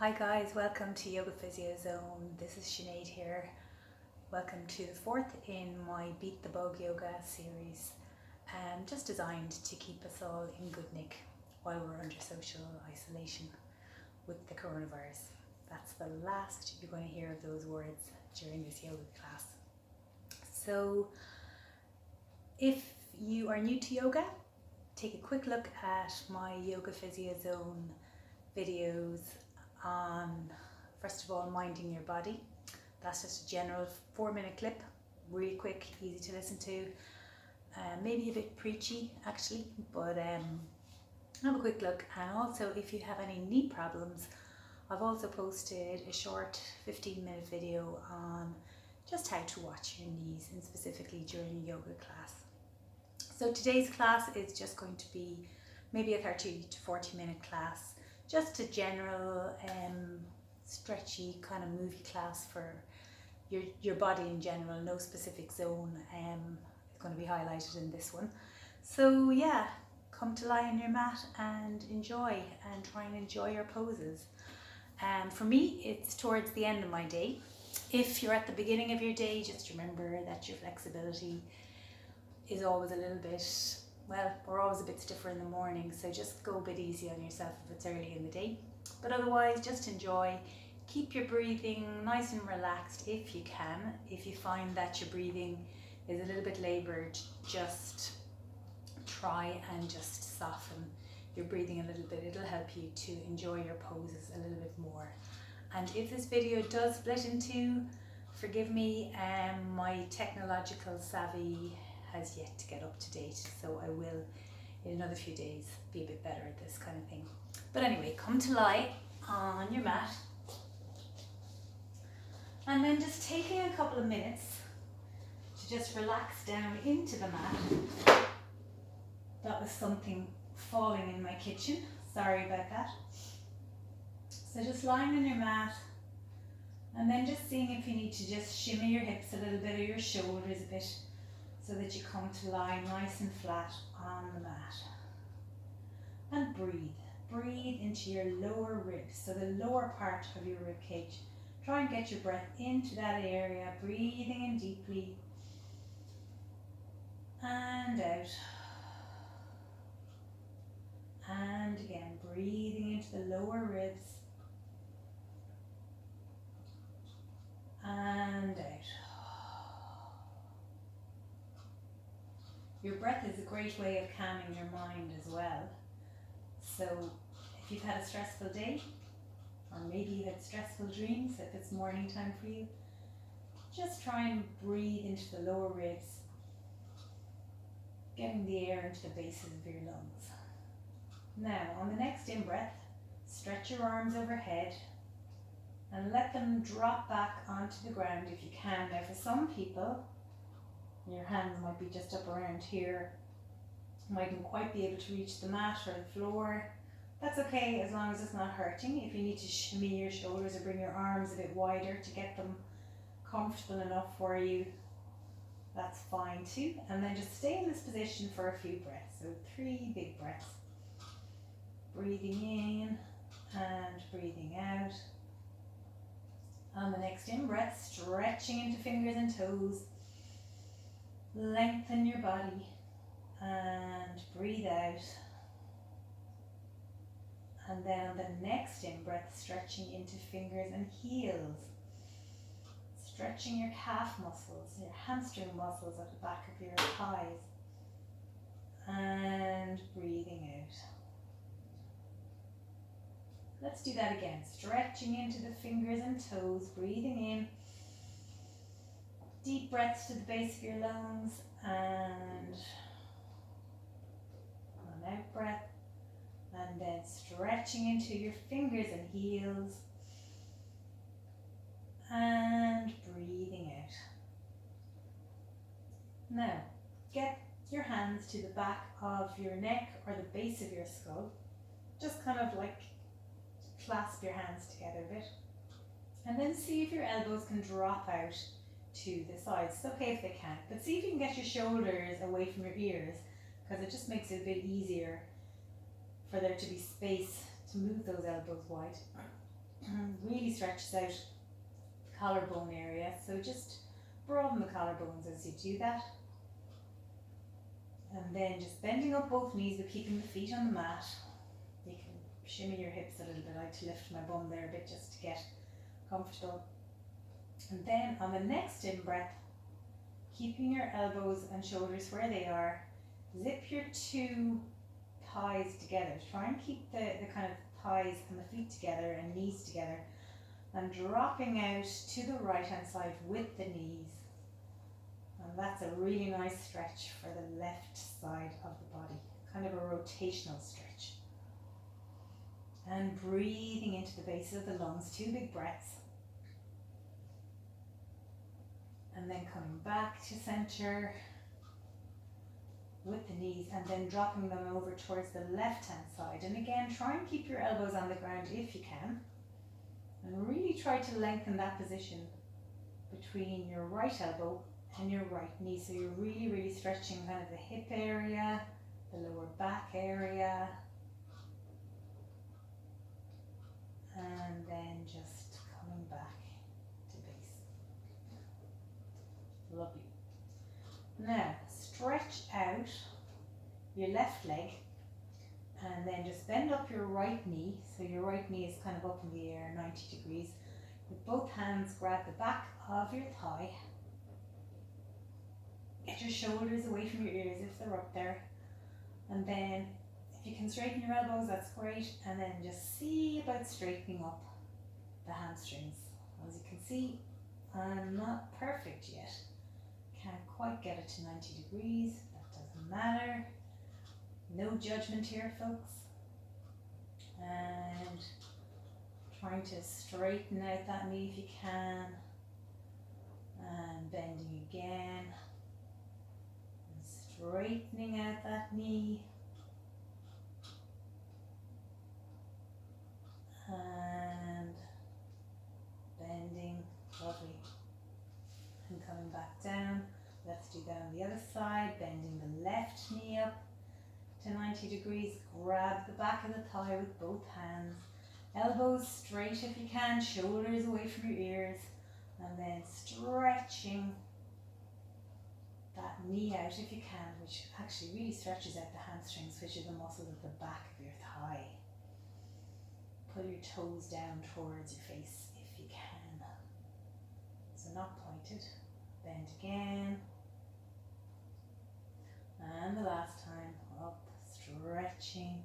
Hi guys, welcome to Yogaphysiozone. This is Sinead here. Welcome to the fourth in my Beat the Bug yoga series, just designed to keep us all in good nick while we're under social isolation with the coronavirus. That's the last you're going to hear of those words during this yoga class. So if you are new to yoga, take a quick look at my Yogaphysiozone videos on, first of all, minding your body. That's just a general 4-minute clip, really quick, easy to listen to, maybe a bit preachy actually, but have a quick look. And also, if you have any knee problems, I've also posted a short 15-minute video on just how to watch your knees, and specifically during a yoga class. So today's class is just going to be maybe a 30 to 40-minute class, just a general stretchy kind of movie class for your body in general. No specific zone is going to be highlighted in this one. So yeah, come to lie on your mat and enjoy, and try and enjoy your poses. For me, it's towards the end of my day. If you're at the beginning of your day, just remember that your flexibility is always a little bit, well, we're always a bit stiffer in the morning, so just go a bit easy on yourself if it's early in the day. But otherwise, just enjoy. Keep your breathing nice and relaxed if you can. If you find that your breathing is a little bit laboured, just try and just soften your breathing a little bit. It'll help you to enjoy your poses a little bit more. And if this video does split in two, forgive me, my technological savvy has yet to get up to date, so I will in another few days be a bit better at this kind of thing. But anyway, come to lie on your mat, and then just taking a couple of minutes to just relax down into the mat. That was something falling in my kitchen, sorry about that. So just lying on your mat, and then just seeing if you need to just shimmy your hips a little bit, or your shoulders a bit, so that you come to lie nice and flat on the mat. And breathe. Breathe into your lower ribs, so the lower part of your rib cage. Try and get your breath into that area, breathing in deeply and out. And again, breathing into the lower ribs and out. Your breath is a great way of calming your mind as well. So if you've had a stressful day, or maybe you've had stressful dreams, if it's morning time for you, just try and breathe into the lower ribs, getting the air into the bases of your lungs. Now, on the next in-breath, stretch your arms overhead and let them drop back onto the ground if you can. Now, for some people, your hands might be just up around here, mightn't quite be able to reach the mat or the floor. That's okay, as long as it's not hurting. If you need to shimmy your shoulders or bring your arms a bit wider to get them comfortable enough for you, that's fine too. And then just stay in this position for a few breaths. So 3 big breaths. Breathing in and breathing out. On the next in-breath, stretching into fingers and toes. Lengthen your body and breathe out. And then on the next in-breath, stretching into fingers and heels. Stretching your calf muscles, your hamstring muscles at the back of your thighs. And breathing out. Let's do that again. Stretching into the fingers and toes, breathing in. Deep breaths to the base of your lungs, and an out breath. And then stretching into your fingers and heels, and breathing out. Now, get your hands to the back of your neck or the base of your skull. Just kind of like clasp your hands together a bit. And then see if your elbows can drop out to the sides. It's okay if they can't, but see if you can get your shoulders away from your ears, because it just makes it a bit easier for there to be space to move those elbows wide. really stretches out the collarbone area. So just broaden the collarbones as you do that. And then just bending up both knees but keeping the feet on the mat. You can shimmy your hips a little bit. I like to lift my bum there a bit just to get comfortable. And then on the next in-breath, keeping your elbows and shoulders where they are, zip your two thighs together. Try and keep the kind of thighs and the feet together and knees together, and dropping out to the right hand side with the knees. And that's a really nice stretch for the left side of the body, kind of a rotational stretch. And breathing into the base of the lungs, 2 big breaths. And then coming back to center with the knees, and then dropping them over towards the left hand side. And again, try and keep your elbows on the ground if you can, and really try to lengthen that position between your right elbow and your right knee. So you're really stretching kind of the hip area, the lower back area, and then just coming back to base. Lovely. Now stretch out your left leg, and then just bend up your right knee. So your right knee is kind of up in the air, 90 degrees. With both hands, grab the back of your thigh. Get your shoulders away from your ears if they're up there. And then if you can straighten your elbows, that's great. And then just see about straightening up the hamstrings. As you can see, I'm not perfect yet. Can't quite get it to 90 degrees. That doesn't matter. No judgment here, folks. And trying to straighten out that knee if you can. And bending again. And straightening out that knee. And bending. Lovely. And coming back down. Let's do that on the other side, bending the left knee up to 90 degrees. Grab the back of the thigh with both hands. Elbows straight if you can, shoulders away from your ears. And then stretching that knee out if you can, which actually really stretches out the hamstrings, which are the muscles at the back of your thigh. Pull your toes down towards your face if you can. So not pointed. Bend again. And the last time, up, stretching,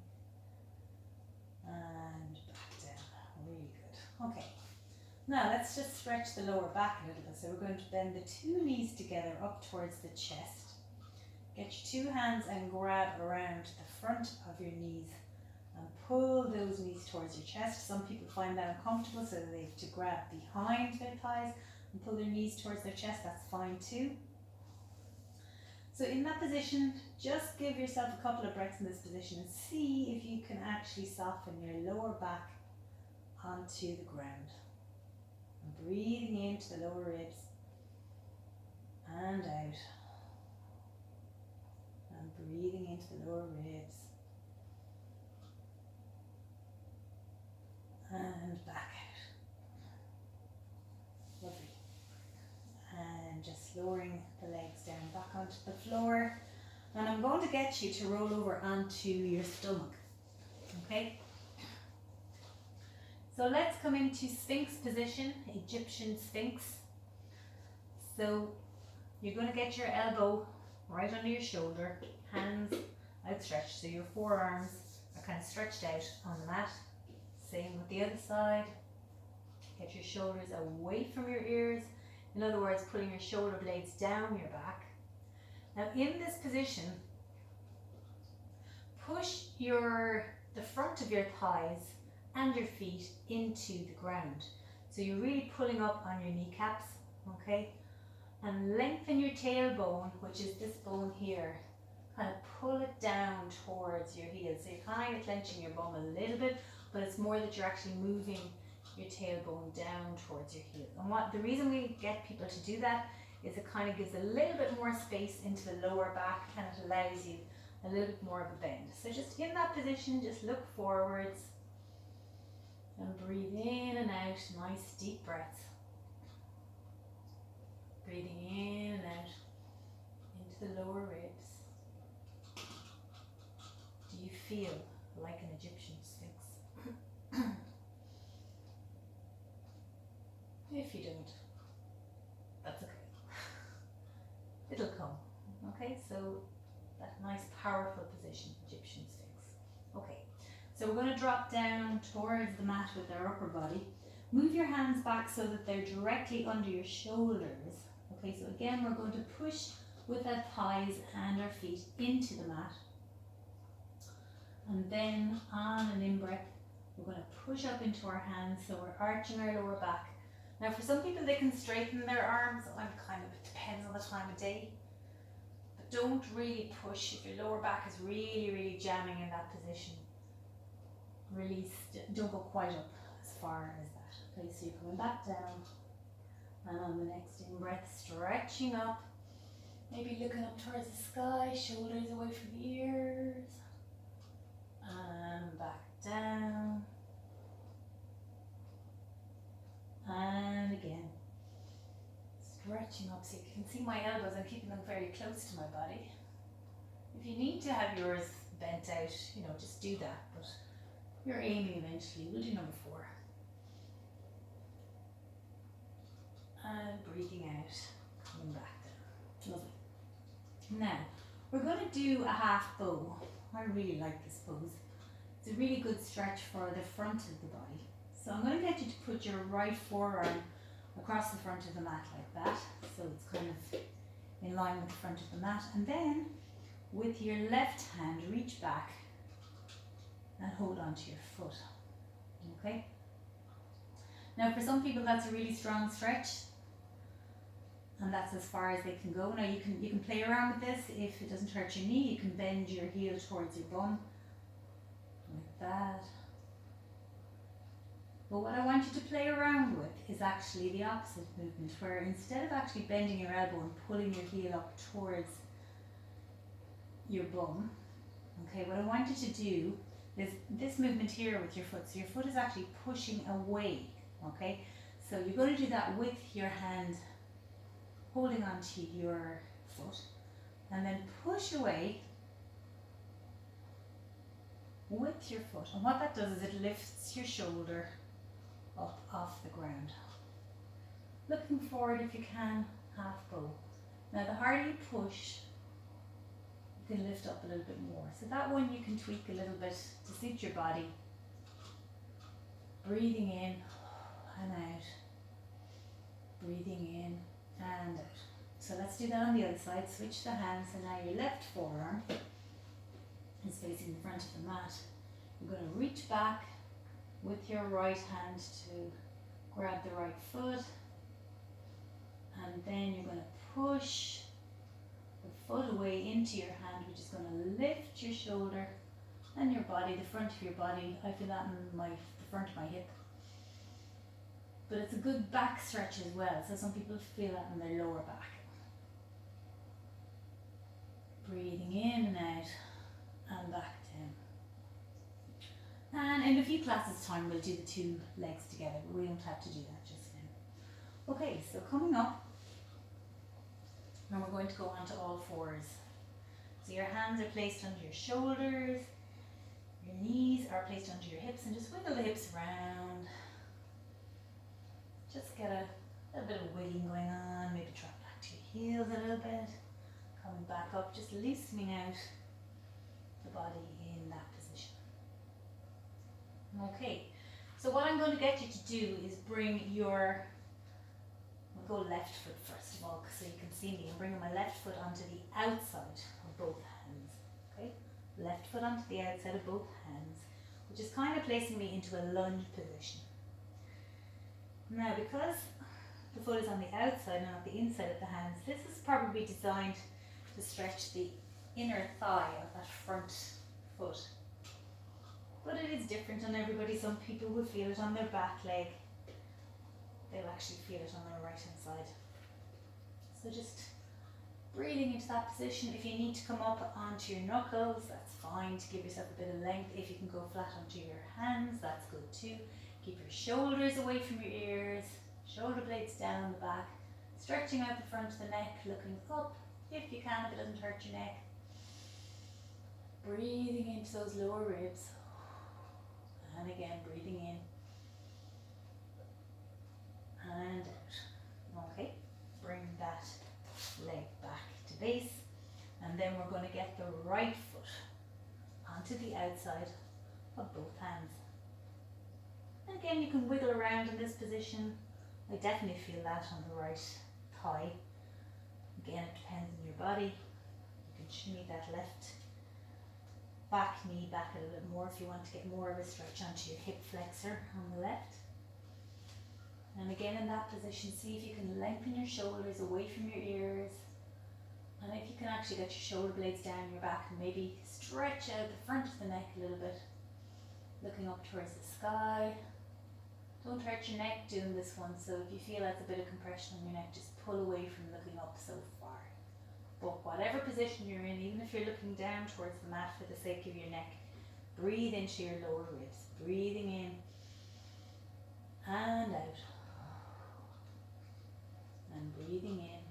and back down. Really good. Okay, now let's just stretch the lower back a little bit. So we're going to bend the 2 knees together up towards the chest. Get your 2 hands and grab around the front of your knees and pull those knees towards your chest. Some people find that uncomfortable, so they have to grab behind their thighs and pull their knees towards their chest. That's fine too. So in that position, just give yourself a couple of breaths in this position and see if you can actually soften your lower back onto the ground. And breathing into the lower ribs and out. And breathing into the lower ribs and back out. Lovely. And just lowering the legs down back onto the floor. And I'm going to get you to roll over onto your stomach. Okay? So let's come into Sphinx position, Egyptian Sphinx. So you're going to get your elbow right under your shoulder, hands outstretched. So your forearms are kind of stretched out on the mat. Same with the other side. Get your shoulders away from your ears. In other words, pulling your shoulder blades down your back. Now in this position, push the front of your thighs and your feet into the ground. So you're really pulling up on your kneecaps, okay? And lengthen your tailbone, which is this bone here. Kind of pull it down towards your heels. So you're kind of clenching your bum a little bit, but it's more that you're actually moving your tailbone down towards your heels. And the reason we get people to do that is it kind of gives a little bit more space into the lower back, and it allows you a little bit more of a bend. So just in that position, just look forwards and breathe in and out, nice deep breaths. Breathing in and out into the lower ribs. Do you feel like an Egyptian sphinx? If you don't, that's okay. It'll come. Okay, so that nice powerful position, Egyptian sphinx. Okay, so we're going to drop down towards the mat with our upper body. Move your hands back so that they're directly under your shoulders. Okay, so again we're going to push with our thighs and our feet into the mat. And then on an in-breath, we're going to push up into our hands, so we're arching our lower back. Now for some people they can straighten their arms, it depends on the time of day. But don't really push if your lower back is really, really jamming in that position. Release, don't go quite up as far as that. Okay, so you're coming back down. And on the next in-breath, stretching up. Maybe looking up towards the sky, shoulders away from the ears. And back down. And again. Stretching up so you can see my elbows. I'm keeping them very close to my body. If you need to have yours bent out, just do that. But you're aiming eventually. We'll do number 4. And breathing out, coming back down. Lovely. Now, we're going to do a half bow. I really like this pose. It's a really good stretch for the front of the body. So I'm going to get you to put your right forearm across the front of the mat like that. So it's kind of in line with the front of the mat. And then with your left hand, reach back and hold on to your foot. Okay? Now for some people that's a really strong stretch. And that's as far as they can go. Now you can play around with this. If it doesn't hurt your knee, you can bend your heel towards your bum. Like that. But what I want you to play around with is actually the opposite movement, where instead of actually bending your elbow and pulling your heel up towards your bum, okay, what I want you to do is this movement here with your foot. So your foot is actually pushing away, okay? So you're going to do that with your hand holding onto your foot, and then push away with your foot. And what that does is it lifts your shoulder up off the ground. Looking forward if you can, half bow. Now the harder you push, you can lift up a little bit more. So that one you can tweak a little bit to suit your body. Breathing in and out. Breathing in and out. So let's do that on the other side. Switch the hands. So now your left forearm is facing the front of the mat. You're going to reach back with your right hand to grab the right foot, and then you're going to push the foot away into your hand, which is going to lift your shoulder and your body, the front of your body. I feel that in the front of my hip. But it's a good back stretch as well, so some people feel that in their lower back. Breathing in and out and back down. And in a few classes time we'll do the 2 legs together, but we don't have to do that just now. Okay, so coming up, and we're going to go on to all 4s. So your hands are placed under your shoulders, your knees are placed under your hips, and just wiggle the hips around. Just get a little bit of wiggling going on, maybe drop back to your heels a little bit, coming back up, just loosening out the body in that position. Okay, so what I'm going to get you to do is bring your, we'll go left foot first of all so you can see me. I'm bringing my left foot onto the outside of both hands, okay? Left foot onto the outside of both hands, which is kind of placing me into a lunge position. Now because the foot is on the outside and not the inside of the hands, this is probably designed to stretch the inner thigh of that front foot. But it is different on everybody. Some people will feel it on their back leg. They'll actually feel it on their right hand side. So just breathing into that position. If you need to come up onto your knuckles, that's fine to give yourself a bit of length. If you can go flat onto your hands, that's good too. Keep your shoulders away from your ears, shoulder blades down the back, stretching out the front of the neck, looking up if you can, if it doesn't hurt your neck. Breathing into those lower ribs. And again, breathing in. And out. Okay, bring that leg back to base. And then we're going to get the right foot onto the outside of both hands. And again, you can wiggle around in this position. I definitely feel that on the right thigh. Again, it depends on your body. You can shimmy that left back knee back a little bit more if you want to get more of a stretch onto your hip flexor on the left. And again, in that position, see if you can lengthen your shoulders away from your ears. And if you can actually get your shoulder blades down your back and maybe stretch out the front of the neck a little bit, looking up towards the sky. Don't hurt your neck doing this one, so if you feel that's a bit of compression on your neck, just pull away from looking up so far. But whatever position you're in, even if you're looking down towards the mat for the sake of your neck, breathe into your lower ribs, breathing in and out, and breathing in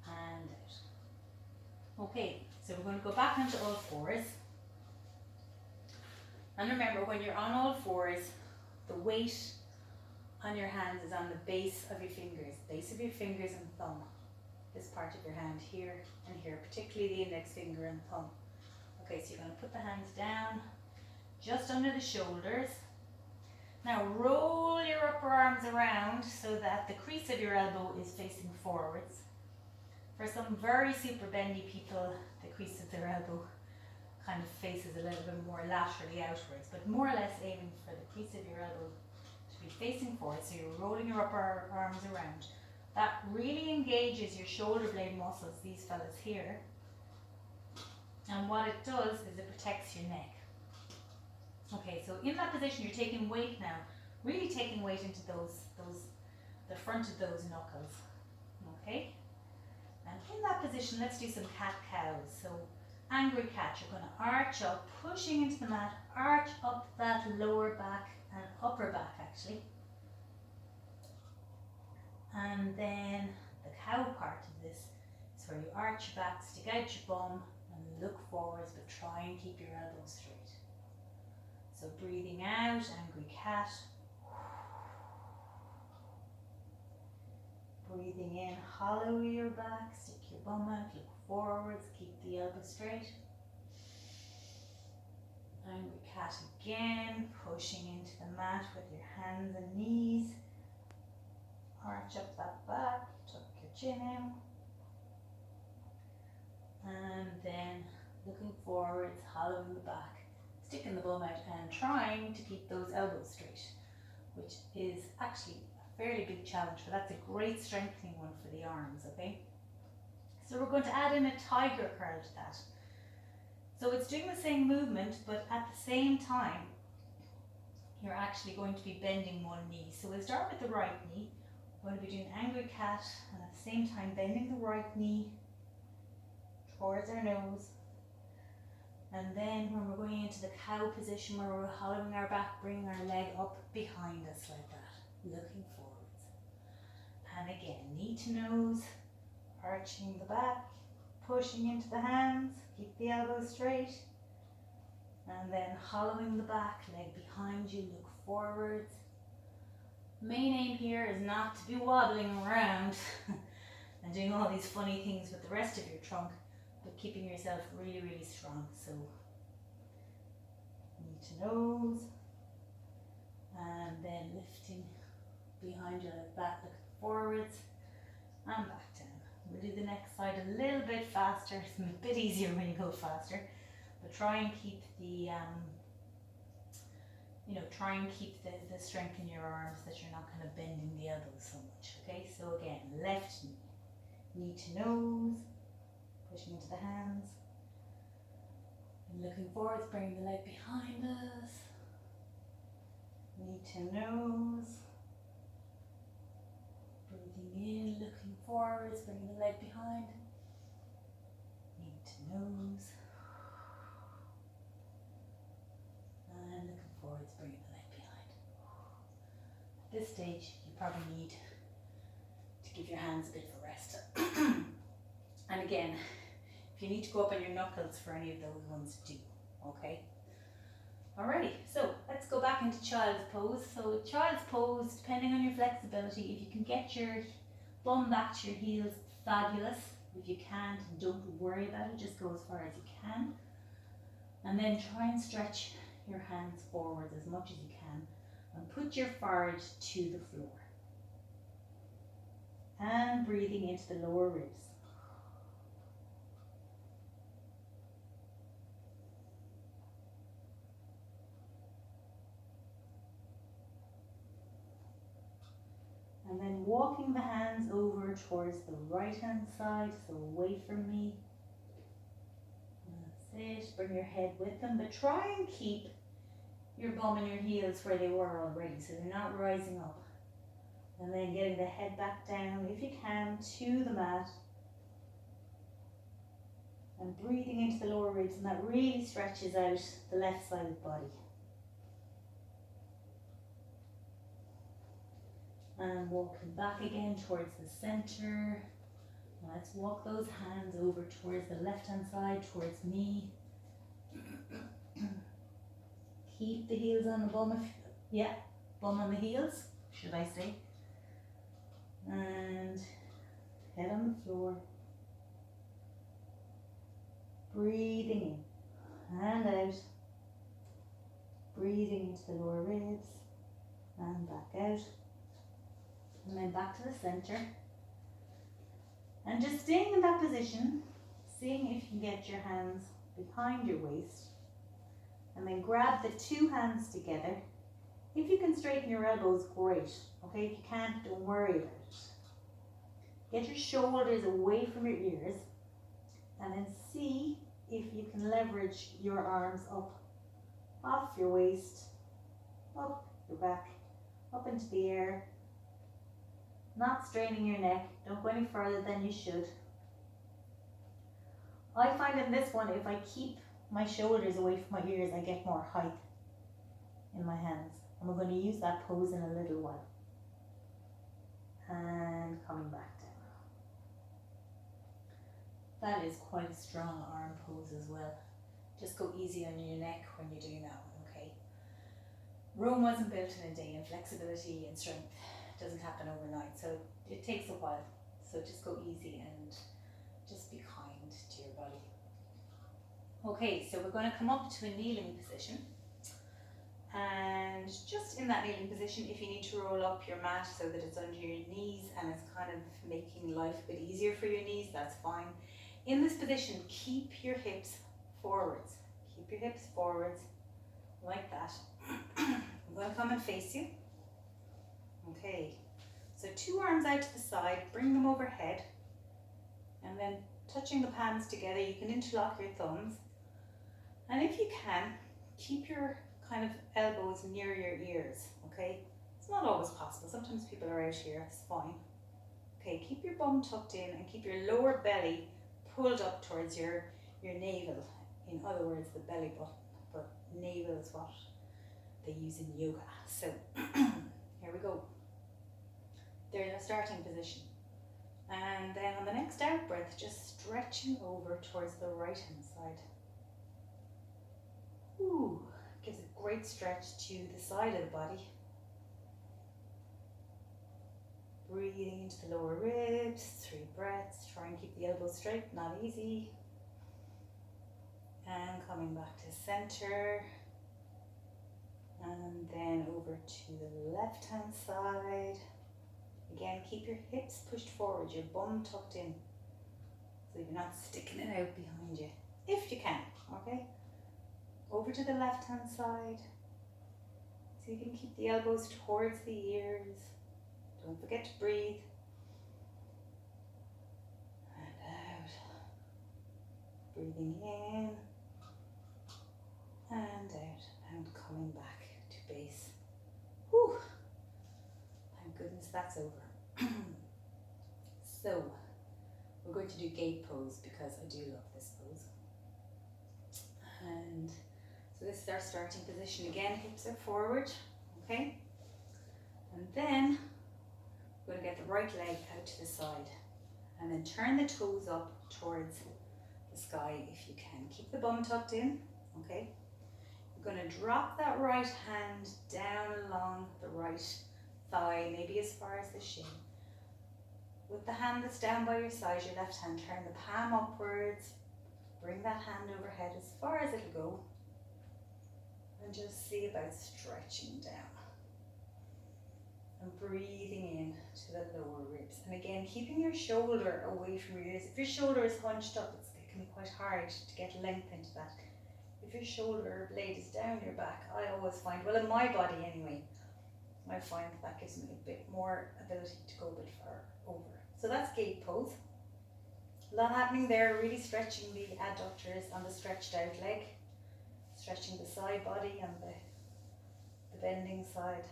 and out. Okay, so we're going to go back onto all fours. And remember, when you're on all fours, the weight on your hands is on the base of your fingers and thumb. This part of your hand here and here, particularly the index finger and thumb. Okay, so you're going to put the hands down just under the shoulders. Now roll your upper arms around so that the crease of your elbow is facing forwards. For some very super bendy people, the crease of their elbow kind of faces a little bit more laterally outwards, but more or less aiming for the crease of your elbow to be facing forward. So you're rolling your upper arms around. That really engages your shoulder blade muscles, these fellas here. And what it does is it protects your neck. Okay, so in that position you're taking weight now, really taking weight into the front of those knuckles. Okay? And in that position, let's do some cat-cows. So angry cat, you're going to arch up, pushing into the mat, arch up that lower back and upper back actually. And then the cow part of this is where you arch your back, stick out your bum and look forwards, but try and keep your elbows straight. So breathing out, angry cat. Breathing in, hollow your back, stick your bum out, look forwards, keep the elbow straight. Angry cat again, pushing into the mat with your hands and knees. Arch up that back, tuck your chin in. And then looking forwards, hollowing the back, sticking the bum out and trying to keep those elbows straight, which is actually a fairly big challenge, but that's a great strengthening one for the arms, okay? So we're going to add in a tiger curl to that. So it's doing the same movement, but at the same time, you're actually going to be bending one knee. So we'll start with the right knee. We're going to be doing angry cat, and at the same time bending the right knee towards our nose. And then when we're going into the cow position where we're hollowing our back, bringing our leg up behind us like that, looking forwards. And again, knee to nose, arching the back, pushing into the hands, keep the elbows straight. And then hollowing the back, leg behind you, look forwards. Main aim here is not to be wobbling around and doing all these funny things with the rest of your trunk, but keeping yourself really, really strong. So knee to nose, and then lifting behind you like that, looking forwards and back down. We'll do the next side a little bit faster. It's a bit easier when you go faster, but try and keep the try and keep the strength in your arms, that you're not kind of bending the elbows so much. Okay, so again, left knee to nose, pushing into the hands, and looking forwards, bringing the leg behind us, knee to nose, breathing in, looking forwards, bringing the leg behind, knee to nose, and looking forwards, bringing the leg behind. this stage you probably need to give your hands a bit of a rest. And again, if you need to go up on your knuckles for any of those ones, do. Okay? Alrighty, so let's go back into child's pose. So child's pose, depending on your flexibility, if you can get your bum back to your heels, fabulous. If you can't, don't worry about it, just go as far as you can. And then try and stretch your hands forwards as much as you can and put your forehead to the floor. And breathing into the lower ribs. And then walking the hands over towards the right hand side, so away from me. That's it, bring your head with them, but try and keep your bum and your heels where they were already, so they're not rising up. And then getting the head back down, if you can, to the mat. And breathing into the lower ribs, and that really stretches out the left side of the body. And walking back again towards the center. Let's walk those hands over towards the left hand side, towards me. Keep the heels on the bum, bum on the heels, should I say. And head on the floor. Breathing in and out. Breathing into the lower ribs and back out. And then back to the center. And just staying in that position, seeing if you can get your hands behind your waist. And then grab the two hands together. If you can straighten your elbows, great. Okay, if you can't, don't worry about it. Get your shoulders away from your ears. And then see if you can leverage your arms up, off your waist, up your back, up into the air. Not straining your neck, don't go any further than you should. I find in this one, if I keep my shoulders away from my ears, I get more height in my hands. And we're going to use that pose in a little while. And coming back down. That is quite a strong arm pose as well. Just go easy on your neck when you're doing that one, okay? Rome wasn't built in a day, and flexibility and strength doesn't happen overnight, so it takes a while. So just go easy and just be kind to your body. Okay, so we're going to come up to a kneeling position. And just in that kneeling position, if you need to roll up your mat so that it's under your knees and it's kind of making life a bit easier for your knees, that's fine. In this position, keep your hips forwards. Keep your hips forwards like that. I'm going to come and face you. Okay, so two arms out to the side, bring them overhead, and then touching the palms together, you can interlock your thumbs. And if you can, keep your kind of elbows near your ears, okay? It's not always possible. Sometimes people are out here, it's fine. Okay, keep your bum tucked in and keep your lower belly pulled up towards your navel. In other words, the belly button, but navel is what they use in yoga. So here we go. There's our starting position. And then on the next out breath, just stretching over towards the right hand side. Ooh, gives a great stretch to the side of the body. Breathing into the lower ribs, 3 breaths. Try and keep the elbows straight, not easy. And coming back to center. And then over to the left hand side. Again, keep your hips pushed forward, your bum tucked in, so you're not sticking it out behind you, if you can, okay? Over to the left hand side, so you can keep the elbows towards the ears. Don't forget to breathe. And out. Breathing in and out, and coming back to base. Whew. Thank goodness that's over. So, we're going to do gate pose because I do love this pose. And so this is our starting position again, hips are forward, okay? And then right leg out to the side. And then turn the toes up towards the sky if you can. Keep the bum tucked in, okay? You're going to drop that right hand down along the right thigh, maybe as far as the shin. With the hand that's down by your side, your left hand, turn the palm upwards. Bring that hand overhead as far as it'll go. And just see about stretching down. And breathing in to the lower ribs. And again, keeping your shoulder away from your ears. If your shoulder is hunched up, it can be quite hard to get length into that. If your shoulder blade is down your back, I always find, well in my body anyway, I find that gives me a bit more ability to go a bit far over. So that's gate pose. A lot happening there, really stretching the adductors on the stretched out leg, stretching the side body and the bending side.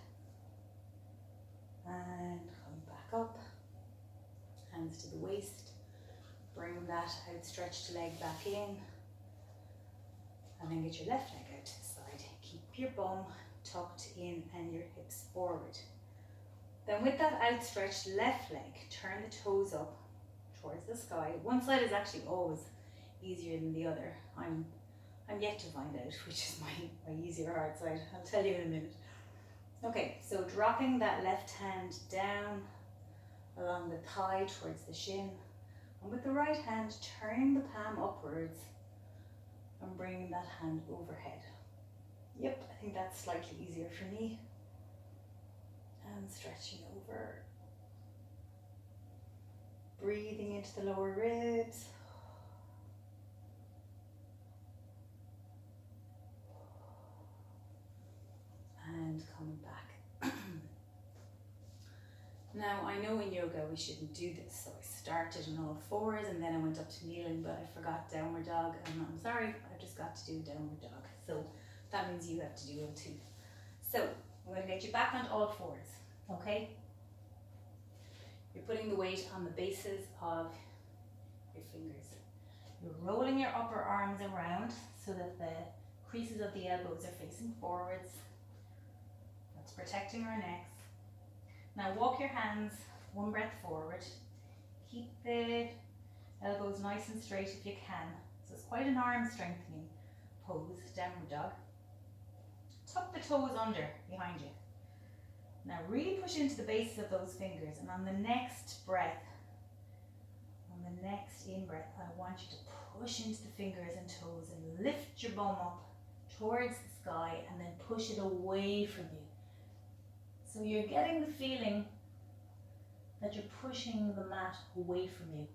And coming back up, hands to the waist, bring that outstretched leg back in, and then get your left leg out to the side. Keep your bum tucked in and your hips forward. Then with that outstretched left leg, turn the toes up towards the sky. One side is actually always easier than the other. I'm yet to find out which is my easier hard side. I'll tell you in a minute. Okay, so dropping that left hand down along the thigh towards the shin. And with the right hand, turning the palm upwards and bringing that hand overhead. Yep, I think that's slightly easier for me. And stretching over. Breathing into the lower ribs. And coming back. Now, I know in yoga we shouldn't do this, so I started on all fours and then I went up to kneeling, but I forgot downward dog, and I'm sorry, I just got to do downward dog. So that means you have to do it too. So I'm going to get you back onto all fours, okay? You're putting the weight on the bases of your fingers. You're rolling your upper arms around so that the creases of the elbows are facing forwards. That's protecting our necks. Now walk your hands one breath forward. Keep the elbows nice and straight if you can. So it's quite an arm strengthening pose, downward dog. Tuck the toes under behind you. Now really push into the bases of those fingers, and on the next breath, on the next in-breath, I want you to push into the fingers and toes and lift your bum up towards the sky and then push it away from you. So you're getting the feeling that you're pushing the mat away from you.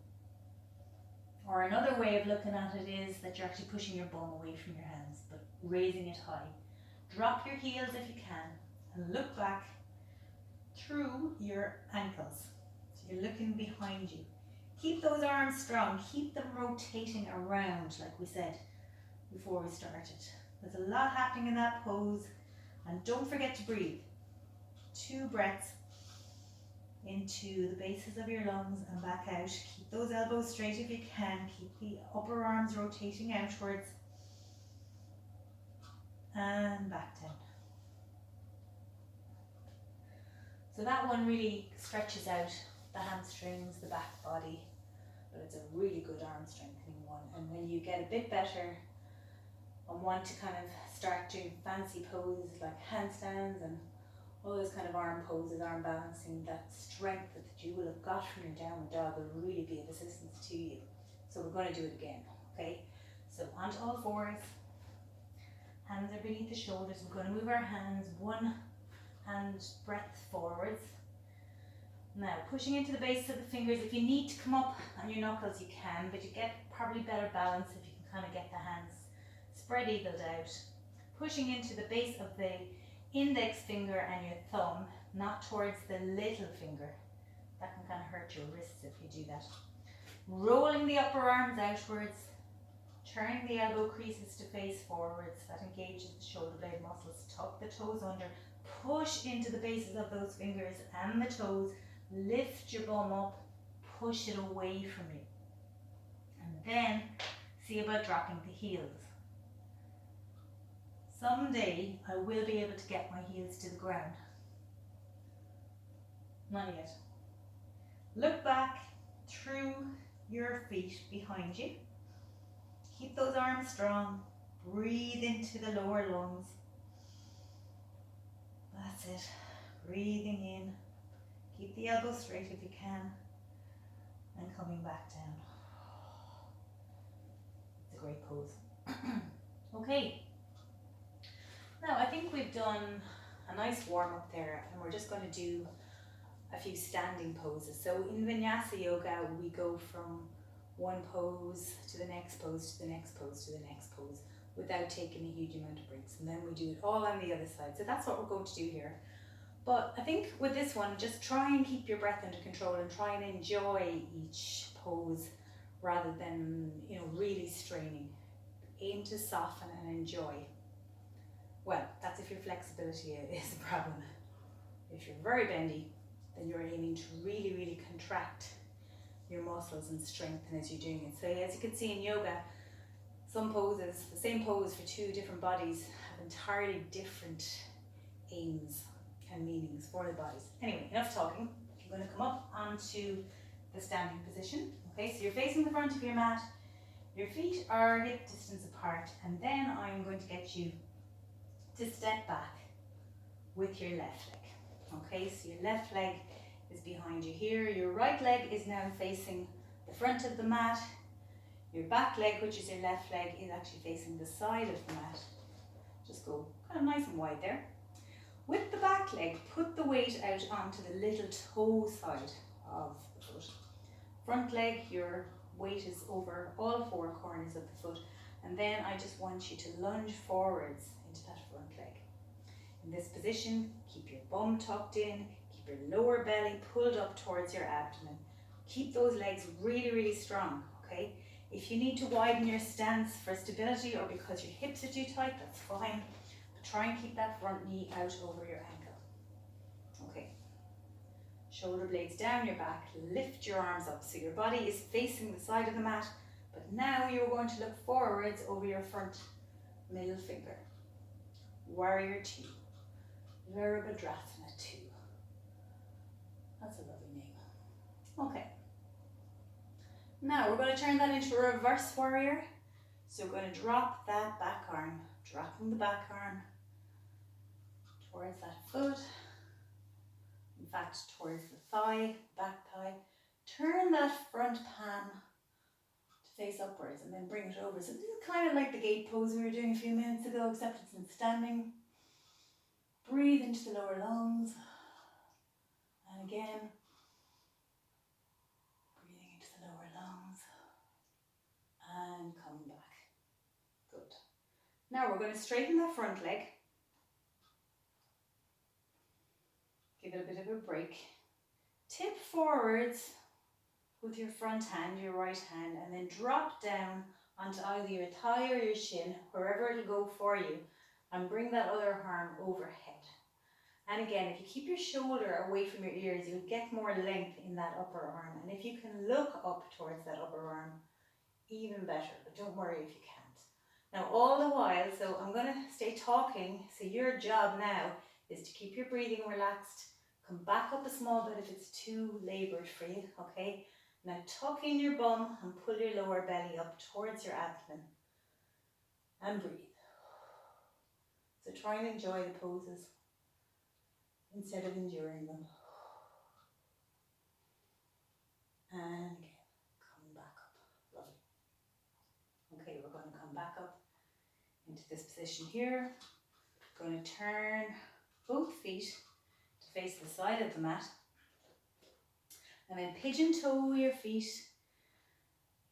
Or another way of looking at it is that you're actually pushing your bum away from your hands, but raising it high. Drop your heels if you can and look back through your ankles. So you're looking behind you. Keep those arms strong. Keep them rotating around like we said before we started. There's a lot happening in that pose, and don't forget to breathe. 2 breaths into the bases of your lungs and back out. Keep those elbows straight if you can. Keep the upper arms rotating outwards. And back down. So that one really stretches out the hamstrings, the back body, but it's a really good arm strengthening one. And when you get a bit better and want to kind of start doing fancy poses like handstands and all those kind of arm poses, arm balancing, that strength that you will have got from your downward dog will really be of assistance to you. So we're going to do it again, okay? So onto all fours, hands are beneath the shoulders. We're going to move our hands one hand breath forwards. Now pushing into the base of the fingers. If you need to come up on your knuckles you can, but you get probably better balance if you can kind of get the hands spread eagled out. Pushing into the base of the index finger and your thumb, not towards the little finger. That can kind of hurt your wrists if you do that. Rolling the upper arms outwards, turning the elbow creases to face forwards. That engages the shoulder blade muscles. Tuck the toes under. Push into the bases of those fingers and the toes. Lift your bum up. Push it away from you. And then see about dropping the heels. Someday I will be able to get my heels to the ground. Not yet. Look back through your feet behind you. Keep those arms strong. Breathe into the lower lungs. That's it. Breathing in. Keep the elbows straight if you can. And coming back down. It's a great pose. Okay. Now I think we've done a nice warm up there, and we're just going to do a few standing poses. So in vinyasa yoga, we go from one pose to the next pose to the next pose to the next pose without taking a huge amount of breaks, and then we do it all on the other side. So that's what we're going to do here. But I think with this one, just try and keep your breath under control and try and enjoy each pose rather than, really straining. Aim to soften and enjoy. Well, that's if your flexibility is a problem. If you're very bendy, then you're aiming to really, really contract your muscles and strengthen as you're doing it. So as you can see in yoga, some poses, the same pose for two different bodies, have entirely different aims and meanings for the bodies. Anyway, enough talking. I'm going to come up onto the standing position. Okay, so you're facing the front of your mat, your feet are hip distance apart, and then I'm going to get you to step back with your left leg. Okay, so your left leg is behind you here. Your right leg is now facing the front of the mat. Your back leg, which is your left leg, is actually facing the side of the mat. Just go kind of nice and wide there. With the back leg, put the weight out onto the little toe side of the foot. Front leg, your weight is over all four corners of the foot. And then I just want you to lunge forwards into that front leg. In this position, keep your bum tucked in, keep your lower belly pulled up towards your abdomen. Keep those legs really, really strong, okay? If you need to widen your stance for stability or because your hips are too tight, that's fine. But try and keep that front knee out over your ankle. Okay. Shoulder blades down your back, lift your arms up so your body is facing the side of the mat, but now you're going to look forwards over your front middle finger. Warrior 2. Virabhadrasana 2. That's a lovely name. Okay. Now we're going to turn that into a reverse warrior. So we're going to drop that back arm, dropping the back arm towards that foot. In fact, towards the thigh, back thigh. Turn that front palm to face upwards and then bring it over. So this is kind of like the gate pose we were doing a few minutes ago, except it's in standing. Breathe into the lower lungs. And again, breathing into the lower lungs. And coming back. Good. Now we're going to straighten that front leg. Give it a bit of a break. Tip forwards with your front hand, your right hand, and then drop down onto either your thigh or your shin, wherever it'll go for you, and bring that other arm overhead. And again, if you keep your shoulder away from your ears, you'll get more length in that upper arm. And if you can look up towards that upper arm, even better, but don't worry if you can't. Now all the while, so I'm going to stay talking, so your job now is to keep your breathing relaxed, come back up a small bit if it's too laboured for you, okay? Now tuck in your bum and pull your lower belly up towards your abdomen and breathe. So try and enjoy the poses instead of enduring them. And again, come back up. Lovely. Okay, we're going to come back up into this position here. Going to turn both feet to face the side of the mat. And then pigeon toe your feet,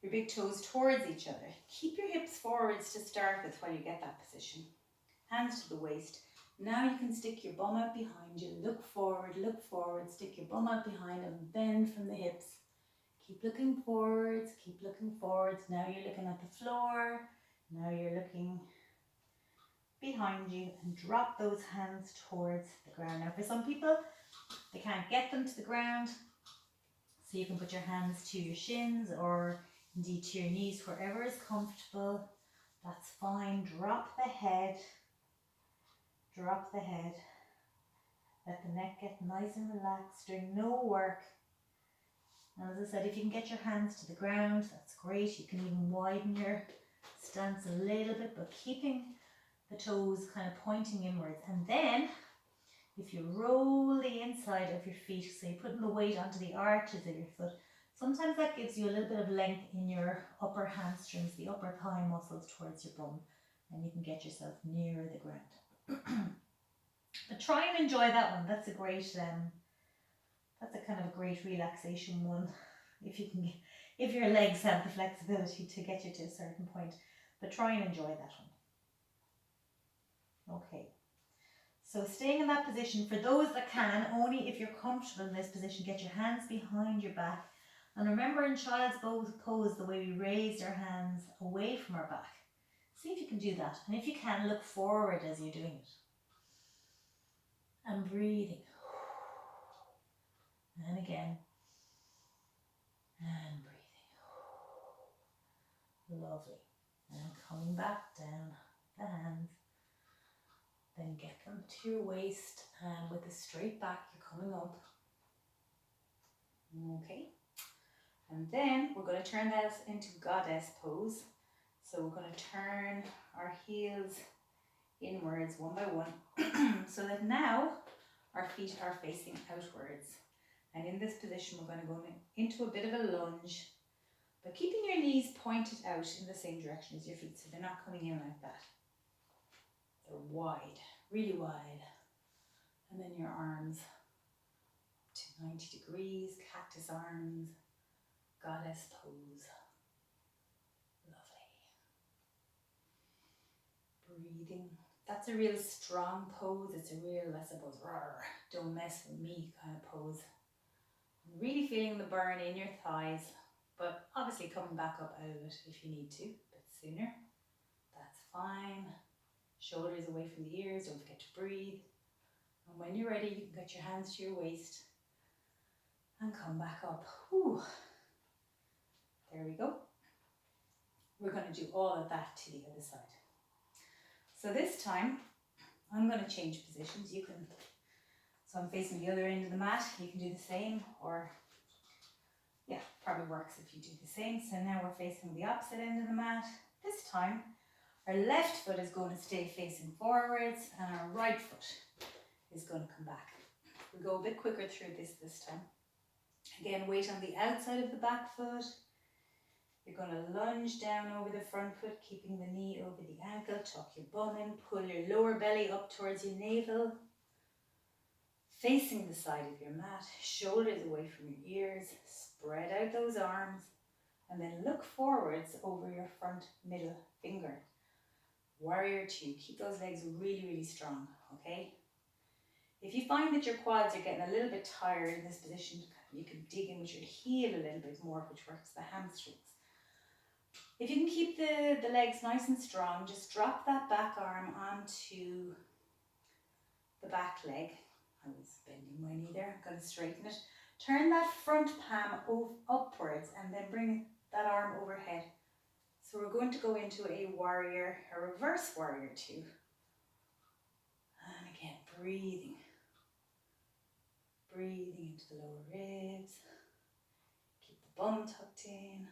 your big toes towards each other. Keep your hips forwards to start with while you get that position. Hands to the waist. Now you can stick your bum out behind you. Look forward, stick your bum out behind and bend from the hips. Keep looking forwards, keep looking forwards. Now you're looking at the floor. Now you're looking behind you and drop those hands towards the ground. Now for some people, they can't get them to the ground. So you can put your hands to your shins or indeed to your knees, wherever is comfortable. That's fine. Drop the head. Drop the head. Let the neck get nice and relaxed. Doing no work And as I said, if you can get your hands to the ground, that's great. You can even widen your stance a little bit, but keeping the toes kind of pointing inwards. And then if you roll the inside of your feet, so you're putting the weight onto the arches of your foot, sometimes that gives you a little bit of length in your upper hamstrings, the upper thigh muscles towards your bum, and you can get yourself nearer the ground. But try and enjoy that one. That's a great, that's a kind of a great relaxation one. If you can, if your legs have the flexibility to get you to a certain point, but try and enjoy that one. Okay. So staying in that position, for those that can, only if you're comfortable in this position, get your hands behind your back. And remember in child's pose, the way we raised our hands away from our back. See if you can do that. And if you can, look forward as you're doing it. And breathing. And again. And breathing. Lovely. And coming back down the hands. Then get them to your waist, and with a straight back, you're coming up. Okay. And then we're going to turn that into goddess pose. So we're going to turn our heels inwards one by one, so that now our feet are facing outwards. And in this position, we're going to go into a bit of a lunge, but keeping your knees pointed out in the same direction as your feet, so they're not coming in like that. They're wide, really wide. And then your arms to 90 degrees, cactus arms, goddess pose. Lovely. Breathing. That's a real strong pose. It's a real, I suppose, don't mess with me kind of pose. Really feeling the burn in your thighs, but obviously coming back up out of it if you need to, a bit sooner. That's fine. Shoulders away from the ears, don't forget to breathe. And when you're ready, you can get your hands to your waist and come back up. Whew. There we go. We're going to do all of that to the other side. So this time, I'm going to change positions. You can, so I'm facing the other end of the mat. You can do the same, or yeah, probably works if you do the same. So now we're facing the opposite end of the mat. This time, our left foot is going to stay facing forwards, and our right foot is going to come back. We'll go a bit quicker through this time. Again, weight on the outside of the back foot. You're going to lunge down over the front foot, keeping the knee over the ankle. Tuck your bum in, pull your lower belly up towards your navel. Facing the side of your mat, shoulders away from your ears. Spread out those arms, and then look forwards over your front middle finger. Warrior two. Keep those legs really, really strong, okay? If you find that your quads are getting a little bit tired in this position, you can dig in with your heel a little bit more, which works the hamstrings. If you can keep the legs nice and strong, just drop that back arm onto the back leg. I was bending my knee there, I'm going to straighten it. Turn that front palm upwards and then bring that arm overhead. So we're going to go into a reverse warrior two. And again, breathing. Breathing into the lower ribs. Keep the bum tucked in.